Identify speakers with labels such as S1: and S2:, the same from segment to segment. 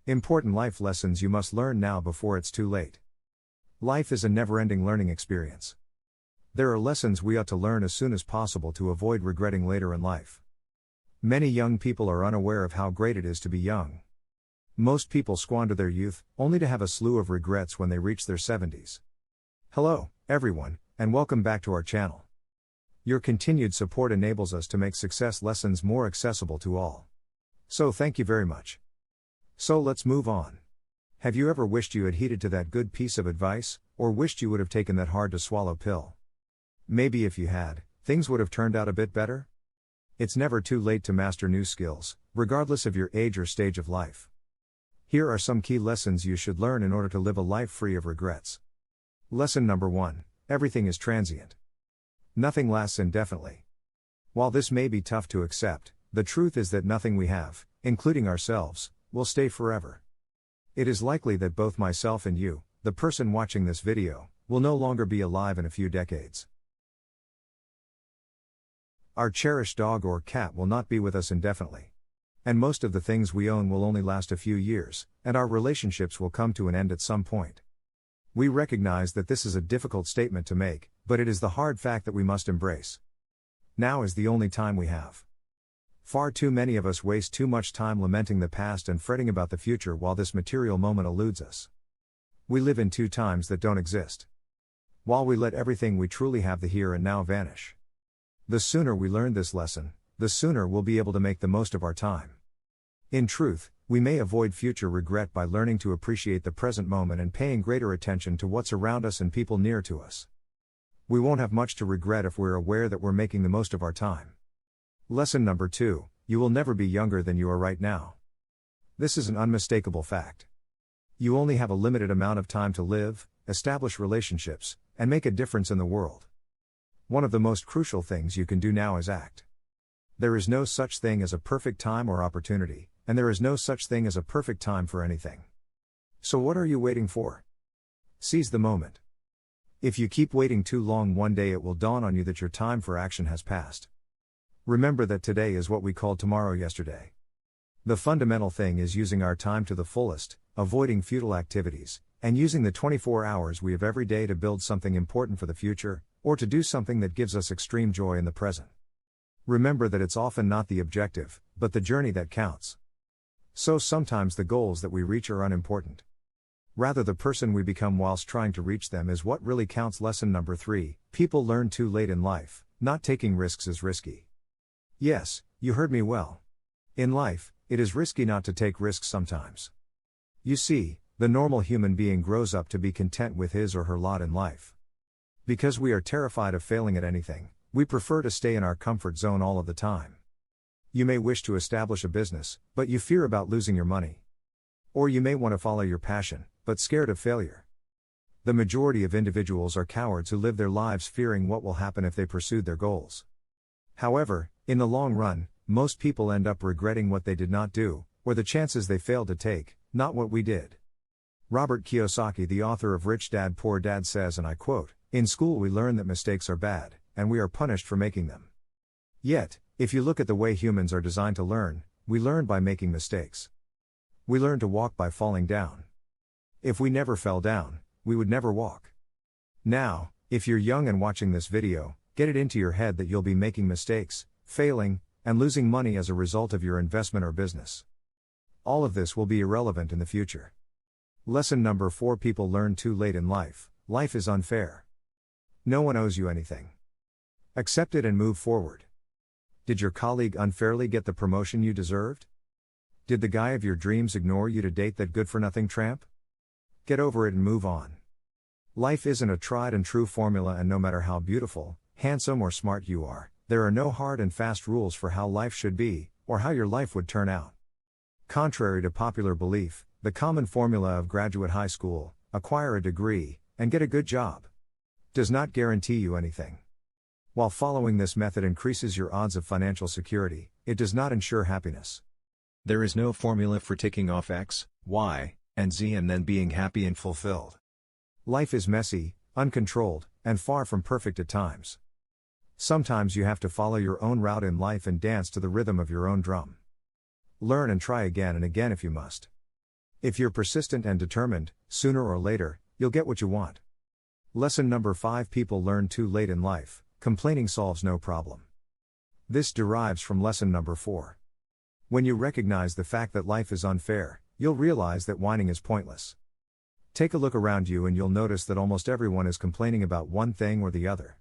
S1: Important life lessons you must learn now before it's too late. Life is a never-ending learning experience. There are lessons we ought to learn as soon as possible to avoid regretting later in life. Many young people are unaware of how great it is to be young. Most people squander their youth, only to have a slew of regrets when they reach their 70s. Hello, everyone, and welcome back to our channel. Your continued support enables us to make success lessons more accessible to all. So thank you very much. So let's move on. Have you ever wished you had heeded to that good piece of advice, or wished you would have taken that hard-to-swallow pill? Maybe if you had, things would have turned out a bit better? It's never too late to master new skills, regardless of your age or stage of life. Here are some key lessons you should learn in order to live a life free of regrets. Lesson number 1: everything is transient. Nothing lasts indefinitely. While this may be tough to accept, the truth is that nothing we have, including ourselves, will stay forever. It is likely that both myself and you, the person watching this video, will no longer be alive in a few decades. Our cherished dog or cat will not be with us indefinitely. And most of the things we own will only last a few years, and our relationships will come to an end at some point. We recognize that this is a difficult statement to make, but it is the hard fact that we must embrace. Now is the only time we have. Far too many of us waste too much time lamenting the past and fretting about the future while this material moment eludes us. We live in two times that don't exist. While we let everything we truly have the here and now vanish. The sooner we learn this lesson, the sooner we'll be able to make the most of our time. In truth, we may avoid future regret by learning to appreciate the present moment and paying greater attention to what's around us and people near to us. We won't have much to regret if we're aware that we're making the most of our time. Lesson number 2: you will never be younger than you are right now. This is an unmistakable fact. You only have a limited amount of time to live, establish relationships, and make a difference in the world. One of the most crucial things you can do now is act. There is no such thing as a perfect time or opportunity, and there is no such thing as a perfect time for anything. So what are you waiting for? Seize the moment. If you keep waiting too long, one day it will dawn on you that your time for action has passed. Remember that today is what we called tomorrow yesterday. The fundamental thing is using our time to the fullest, avoiding futile activities, and using the 24 hours we have every day to build something important for the future, or to do something that gives us extreme joy in the present. Remember that it's often not the objective, but the journey that counts. So sometimes the goals that we reach are unimportant. Rather, the person we become whilst trying to reach them is what really counts. Lesson number 3: people learn too late in life, not taking risks is risky. Yes, you heard me well. In life, it is risky not to take risks sometimes. You see, the normal human being grows up to be content with his or her lot in life. Because we are terrified of failing at anything, we prefer to stay in our comfort zone all of the time. You may wish to establish a business, but you fear about losing your money. Or you may want to follow your passion, but scared of failure. The majority of individuals are cowards who live their lives fearing what will happen if they pursued their goals. However, in the long run, most people end up regretting what they did not do, or the chances they failed to take, not what we did. Robert Kiyosaki, the author of Rich Dad Poor Dad, says, and I quote, "In school we learn that mistakes are bad, and we are punished for making them. Yet, if you look at the way humans are designed to learn, we learn by making mistakes. We learn to walk by falling down. If we never fell down, we would never walk." Now, if you're young and watching this video, get it into your head that you'll be making mistakes, failing, and losing money as a result of your investment or business. All of this will be irrelevant in the future. Lesson number 4: people learn too late in life. Life is unfair. No one owes you anything. Accept it and move forward. Did your colleague unfairly get the promotion you deserved? Did the guy of your dreams ignore you to date that good-for-nothing tramp? Get over it and move on. Life isn't a tried and true formula, and no matter how beautiful, handsome, or smart you are, there are no hard and fast rules for how life should be, or how your life would turn out. Contrary to popular belief, the common formula of graduate high school, acquire a degree, and get a good job, does not guarantee you anything. While following this method increases your odds of financial security, it does not ensure happiness. There is no formula for ticking off X, Y, and Z and then being happy and fulfilled. Life is messy, uncontrolled, and far from perfect at times. Sometimes you have to follow your own route in life and dance to the rhythm of your own drum. Learn and try again and again if you must. If you're persistent and determined, sooner or later, you'll get what you want. Lesson number 5: People learn too late in life. Complaining solves no problem. This derives from lesson number 4. When you recognize the fact that life is unfair, you'll realize that whining is pointless. Take a look around you and you'll notice that almost everyone is complaining about one thing or the other.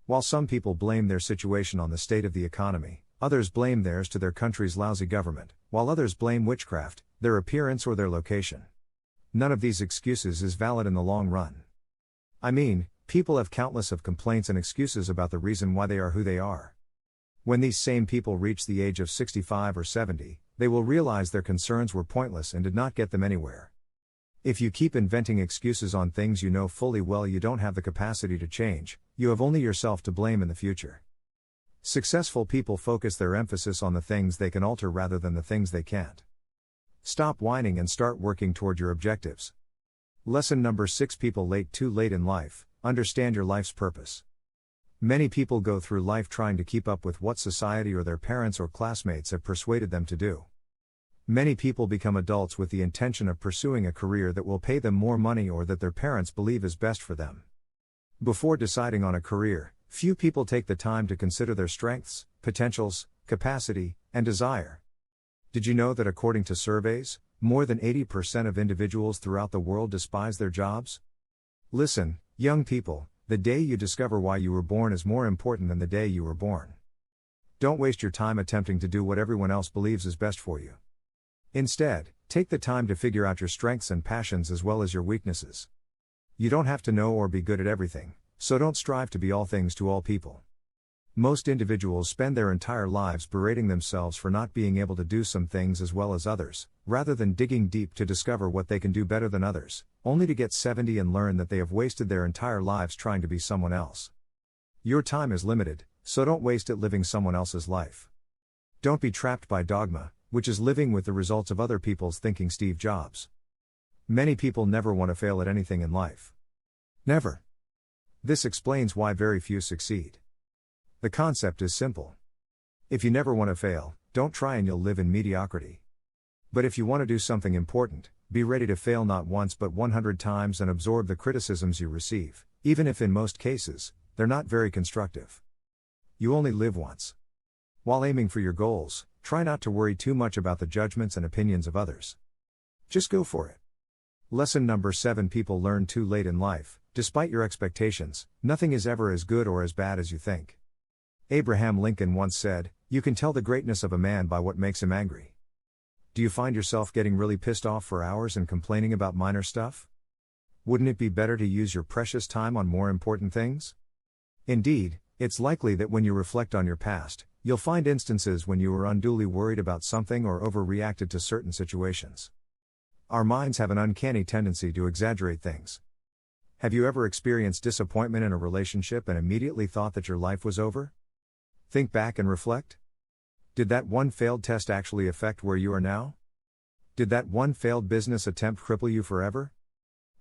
S1: While some people blame their situation on the state of the economy, others blame theirs to their country's lousy government, while others blame witchcraft, their appearance or their location. None of these excuses is valid in the long run. I mean, people have countless of complaints and excuses about the reason why they are who they are. When these same people reach the age of 65 or 70, they will realize their concerns were pointless and did not get them anywhere. If you keep inventing excuses on things you know fully well you don't have the capacity to change, you have only yourself to blame in the future. Successful people focus their emphasis on the things they can alter rather than the things they can't. Stop whining and start working toward your objectives. Lesson number 6: People too late in life. Understand your life's purpose. Many people go through life trying to keep up with what society or their parents or classmates have persuaded them to do. Many people become adults with the intention of pursuing a career that will pay them more money or that their parents believe is best for them. Before deciding on a career, few people take the time to consider their strengths, potentials, capacity, and desire. Did you know that according to surveys, more than 80% of individuals throughout the world despise their jobs? Listen, young people, the day you discover why you were born is more important than the day you were born. Don't waste your time attempting to do what everyone else believes is best for you. Instead, take the time to figure out your strengths and passions as well as your weaknesses. You don't have to know or be good at everything, so don't strive to be all things to all people. Most individuals spend their entire lives berating themselves for not being able to do some things as well as others, rather than digging deep to discover what they can do better than others, only to get 70 and learn that they have wasted their entire lives trying to be someone else. Your time is limited, so don't waste it living someone else's life. Don't be trapped by dogma, which is living with the results of other people's thinking. Steve Jobs. Many people never want to fail at anything in life. Never. This explains why very few succeed. The concept is simple. If you never want to fail, don't try and you'll live in mediocrity. But if you want to do something important, be ready to fail not once but 100 times and absorb the criticisms you receive, even if in most cases, they're not very constructive. You only live once. While aiming for your goals, try not to worry too much about the judgments and opinions of others. Just go for it. Lesson number 7: People learn too late in life. Despite your expectations, nothing is ever as good or as bad as you think. Abraham Lincoln once said, "You can tell the greatness of a man by what makes him angry." Do you find yourself getting really pissed off for hours and complaining about minor stuff? Wouldn't it be better to use your precious time on more important things? Indeed, it's likely that when you reflect on your past, you'll find instances when you were unduly worried about something or overreacted to certain situations. Our minds have an uncanny tendency to exaggerate things. Have you ever experienced disappointment in a relationship and immediately thought that your life was over? Think back and reflect. Did that one failed test actually affect where you are now? Did that one failed business attempt cripple you forever?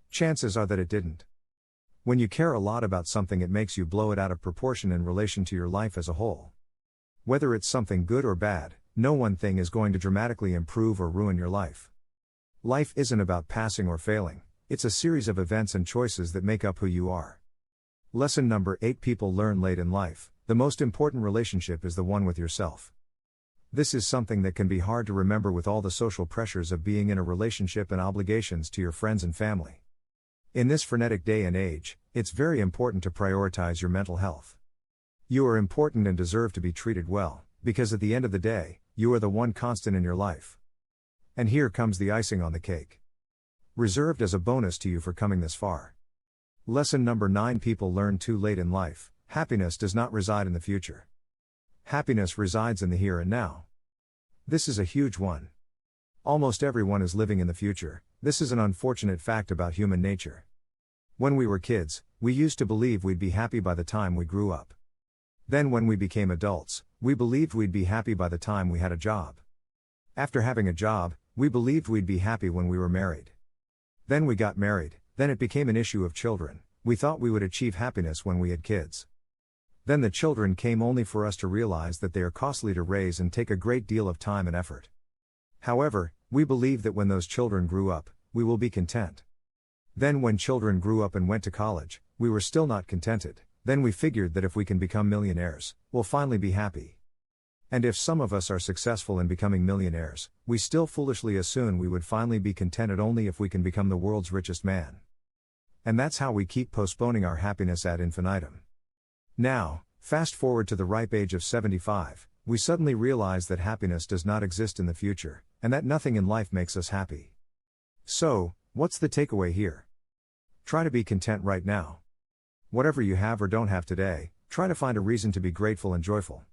S1: Chances are that it didn't. When you care a lot about something, it makes you blow it out of proportion in relation to your life as a whole. Whether it's something good or bad, no one thing is going to dramatically improve or ruin your life. Life isn't about passing or failing, it's a series of events and choices that make up who you are. Lesson number 8: People learn late in life. The most important relationship is the one with yourself. This is something that can be hard to remember with all the social pressures of being in a relationship and obligations to your friends and family. In this frenetic day and age, it's very important to prioritize your mental health. You are important and deserve to be treated well, because at the end of the day, you are the one constant in your life. And here comes the icing on the cake. Reserved as a bonus to you for coming this far. Lesson number 9: People learn too late in life. Happiness does not reside in the future. Happiness resides in the here and now. This is a huge one. Almost everyone is living in the future. This is an unfortunate fact about human nature. When we were kids, we used to believe we'd be happy by the time we grew up. Then when we became adults, we believed we'd be happy by the time we had a job. After having a job, we believed we'd be happy when we were married. Then we got married, then it became an issue of children. We thought we would achieve happiness when we had kids. Then the children came only for us to realize that they are costly to raise and take a great deal of time and effort. However, We believe that when those children grew up, we will be content. Then when children grew up and went to college, we were still not contented. Then we figured that if we can become millionaires, we'll finally be happy. And if some of us are successful in becoming millionaires, we still foolishly assume we would finally be contented only if we can become the world's richest man. And that's how we keep postponing our happiness ad infinitum. Now, fast forward to the ripe age of 75, we suddenly realize that happiness does not exist in the future, and that nothing in life makes us happy. So, what's the takeaway here? Try to be content right now. Whatever you have or don't have today, try to find a reason to be grateful and joyful.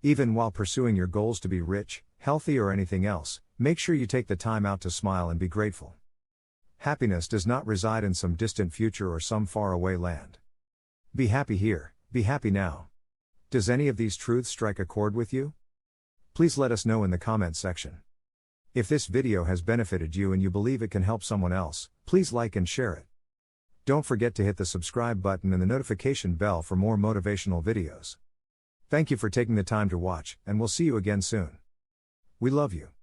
S1: Even while pursuing your goals to be rich, healthy, or anything else, make sure you take the time out to smile and be grateful. Happiness does not reside in some distant future or some faraway land. Be happy here, be happy now. Does any of these truths strike a chord with you? Please let us know in the comments section. If this video has benefited you and you believe it can help someone else, please like and share it. Don't forget to hit the subscribe button and the notification bell for more motivational videos. Thank you for taking the time to watch, and we'll see you again soon. We love you.